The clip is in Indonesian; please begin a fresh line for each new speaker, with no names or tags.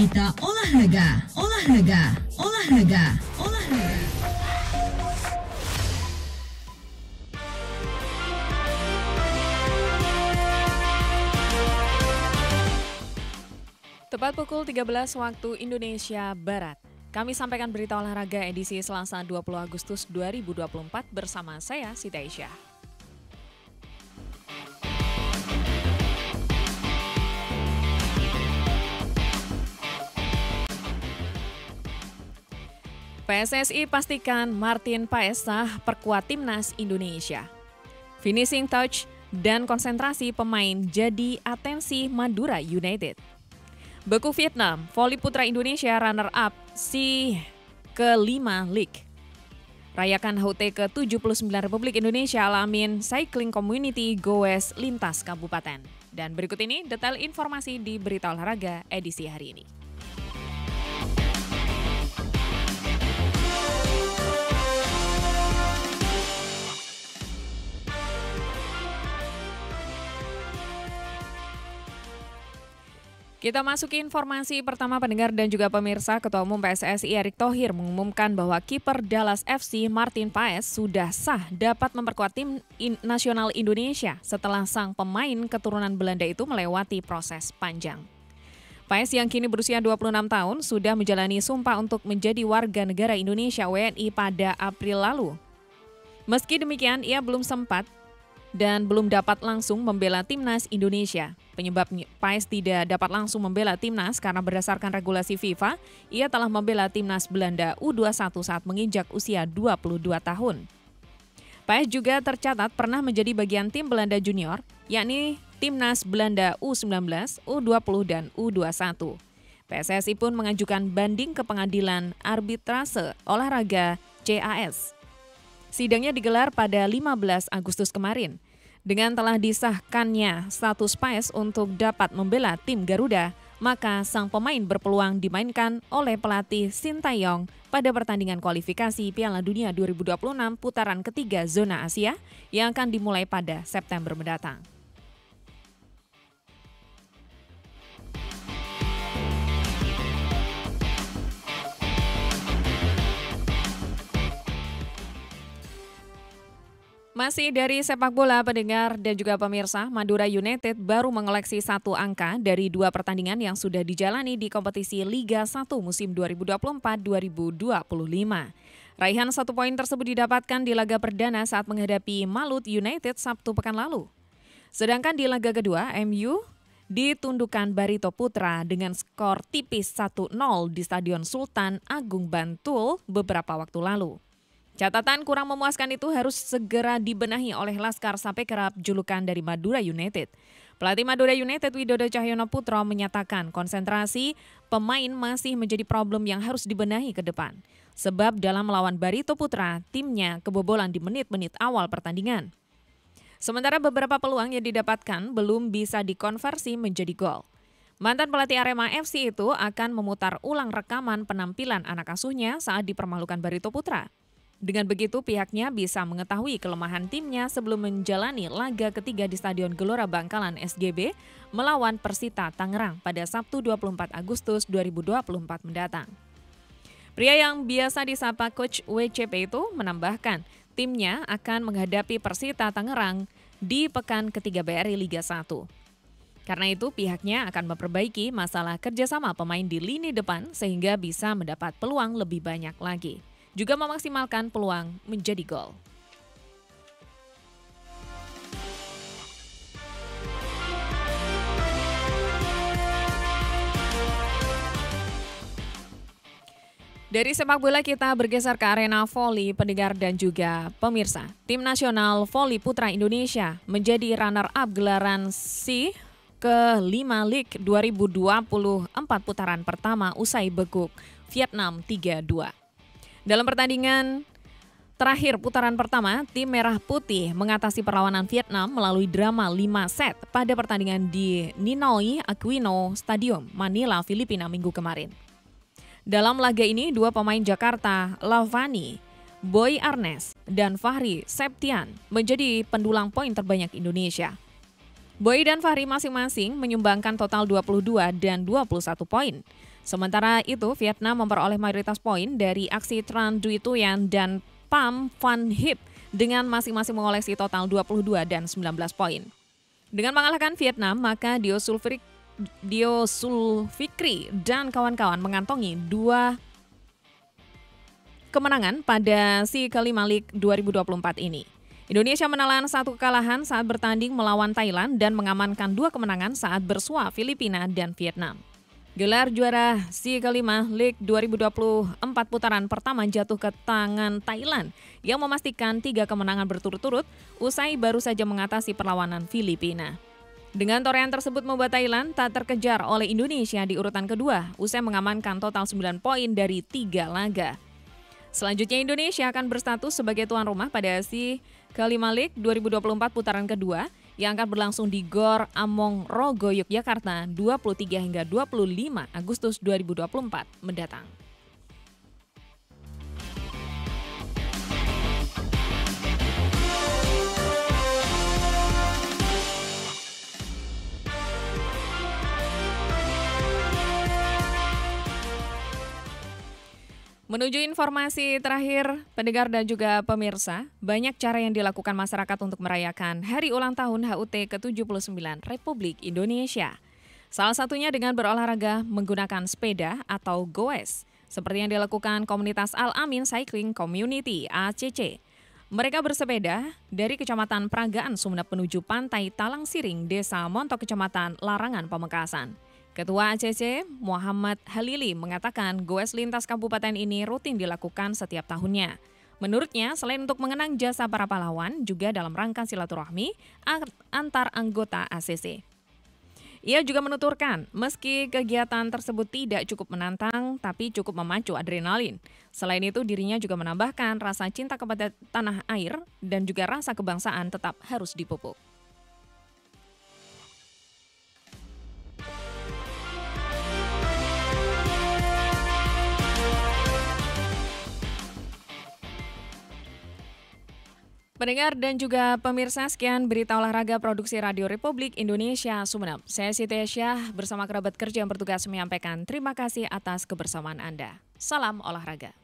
berita olahraga.
Tepat pukul 13 waktu Indonesia Barat. Kami sampaikan berita olahraga edisi Selasa 20 Agustus 2024 bersama saya, Siti Aisyah. PSSI pastikan Martin Paes sah perkuat timnas Indonesia. Finishing touch dan konsentrasi pemain jadi atensi Madura United. Beku Vietnam, voli putra Indonesia runner-up si ke-5 League. Rayakan HUT ke-79 Republik Indonesia Al-Amin Cycling Community Goes Lintas Kabupaten. Dan berikut ini detail informasi di berita olahraga edisi hari ini. Kita masuki informasi pertama pendengar dan juga pemirsa. Ketua Umum PSSI Erick Thohir mengumumkan bahwa kiper Dallas FC Martin Paes sudah sah dapat memperkuat tim nasional Indonesia setelah sang pemain keturunan Belanda itu melewati proses panjang. Paes yang kini berusia 26 tahun sudah menjalani sumpah untuk menjadi warga negara Indonesia WNI pada April lalu. Meski demikian, ia belum sempat dan belum dapat langsung membela timnas Indonesia. Penyebab Paes tidak dapat langsung membela timnas karena berdasarkan regulasi FIFA, ia telah membela timnas Belanda U21 saat menginjak usia 22 tahun. Paes juga tercatat pernah menjadi bagian tim Belanda Junior, yakni timnas Belanda U19, U20, dan U21. PSSI pun mengajukan banding ke Pengadilan Arbitrase Olahraga CAS. Sidangnya digelar pada 15 Agustus kemarin. Dengan telah disahkannya status Paes untuk dapat membela tim Garuda, maka sang pemain berpeluang dimainkan oleh pelatih Sintayong pada pertandingan kualifikasi Piala Dunia 2026 putaran ketiga zona Asia yang akan dimulai pada September mendatang. Masih dari sepak bola pendengar dan juga pemirsa, Madura United baru mengoleksi 1 angka dari 2 pertandingan yang sudah dijalani di kompetisi Liga 1 musim 2024-2025. Raihan 1 poin tersebut didapatkan di laga perdana saat menghadapi Malut United Sabtu pekan lalu. Sedangkan di laga kedua, MU ditundukkan Barito Putra dengan skor tipis 1-0 di Stadion Sultan Agung Bantul beberapa waktu lalu. Catatan kurang memuaskan itu harus segera dibenahi oleh Laskar sampai kerap julukan dari Madura United. Pelatih Madura United Widodo Cahyono Putro menyatakan konsentrasi pemain masih menjadi problem yang harus dibenahi ke depan. Sebab dalam melawan Barito Putra, timnya kebobolan di menit-menit awal pertandingan. Sementara beberapa peluang yang didapatkan belum bisa dikonversi menjadi gol. Mantan pelatih Arema FC itu akan memutar ulang rekaman penampilan anak asuhnya saat dipermalukan Barito Putra. Dengan begitu pihaknya bisa mengetahui kelemahan timnya sebelum menjalani laga ketiga di Stadion Gelora Bangkalan SGB melawan Persita Tangerang pada Sabtu 24 Agustus 2024 mendatang. Pria yang biasa disapa Coach WCP itu menambahkan timnya akan menghadapi Persita Tangerang di pekan ketiga BRI Liga 1. Karena itu pihaknya akan memperbaiki masalah kerjasama pemain di lini depan sehingga bisa mendapat peluang lebih banyak lagi. Juga memaksimalkan peluang menjadi gol. Dari sepak bola kita bergeser ke arena voli pendengar dan juga pemirsa. Tim nasional voli putra Indonesia menjadi runner-up gelaran SEA ke-5 League 2024 putaran pertama usai beguk Vietnam 3-2. Dalam pertandingan terakhir putaran pertama, tim Merah Putih mengatasi perlawanan Vietnam melalui drama 5 set pada pertandingan di Ninoy Aquino Stadium, Manila, Filipina minggu kemarin. Dalam laga ini, 2 pemain Jakarta, Lavani, Boy Arnes, dan Fahri Septian menjadi pendulang poin terbanyak Indonesia. Boy dan Fahri masing-masing menyumbangkan total 22 dan 21 poin. Sementara itu, Vietnam memperoleh mayoritas poin dari aksi Tran Duy Tuyen dan Pham Van Hip dengan masing-masing mengoleksi total 22 dan 19 poin. Dengan mengalahkan Vietnam, maka Dio Zulfikri dan kawan-kawan mengantongi 2 kemenangan pada si kelima League 2024 ini. Indonesia menelan 1 kekalahan saat bertanding melawan Thailand dan mengamankan 2 kemenangan saat bersua Filipina dan Vietnam. Gelar juara si kelima League 2024 putaran pertama jatuh ke tangan Thailand yang memastikan 3 kemenangan berturut-turut usai baru saja mengatasi perlawanan Filipina. Dengan torehan tersebut membuat Thailand tak terkejar oleh Indonesia di urutan kedua usai mengamankan total 9 poin dari 3 laga. Selanjutnya Indonesia akan berstatus sebagai tuan rumah pada si kelima League 2024 putaran kedua yang akan berlangsung di Gor Among Rogo, Yogyakarta 23 hingga 25 Agustus 2024 mendatang. Menuju informasi terakhir, pendengar dan juga pemirsa, banyak cara yang dilakukan masyarakat untuk merayakan Hari Ulang Tahun HUT ke-79 Republik Indonesia. Salah satunya dengan berolahraga menggunakan sepeda atau goes, seperti yang dilakukan komunitas Al-Amin Cycling Community (ACC). Mereka bersepeda dari Kecamatan Peragaan Sumeneb menuju Pantai Talang Siring, Desa Montok, Kecamatan Larangan, Pamekasan. Ketua ACC Muhammad Halili mengatakan goes lintas kabupaten ini rutin dilakukan setiap tahunnya. Menurutnya, selain untuk mengenang jasa para pahlawan, juga dalam rangka silaturahmi antar anggota ACC. Ia juga menuturkan, meski kegiatan tersebut tidak cukup menantang, tapi cukup memacu adrenalin. Selain itu, dirinya juga menambahkan rasa cinta kepada tanah air dan juga rasa kebangsaan tetap harus dipupuk. Pendengar dan juga pemirsa, sekian berita olahraga produksi Radio Republik Indonesia Sumeneb. Saya Siti Aisyah bersama kerabat kerja yang bertugas menyampaikan terima kasih atas kebersamaan Anda. Salam olahraga.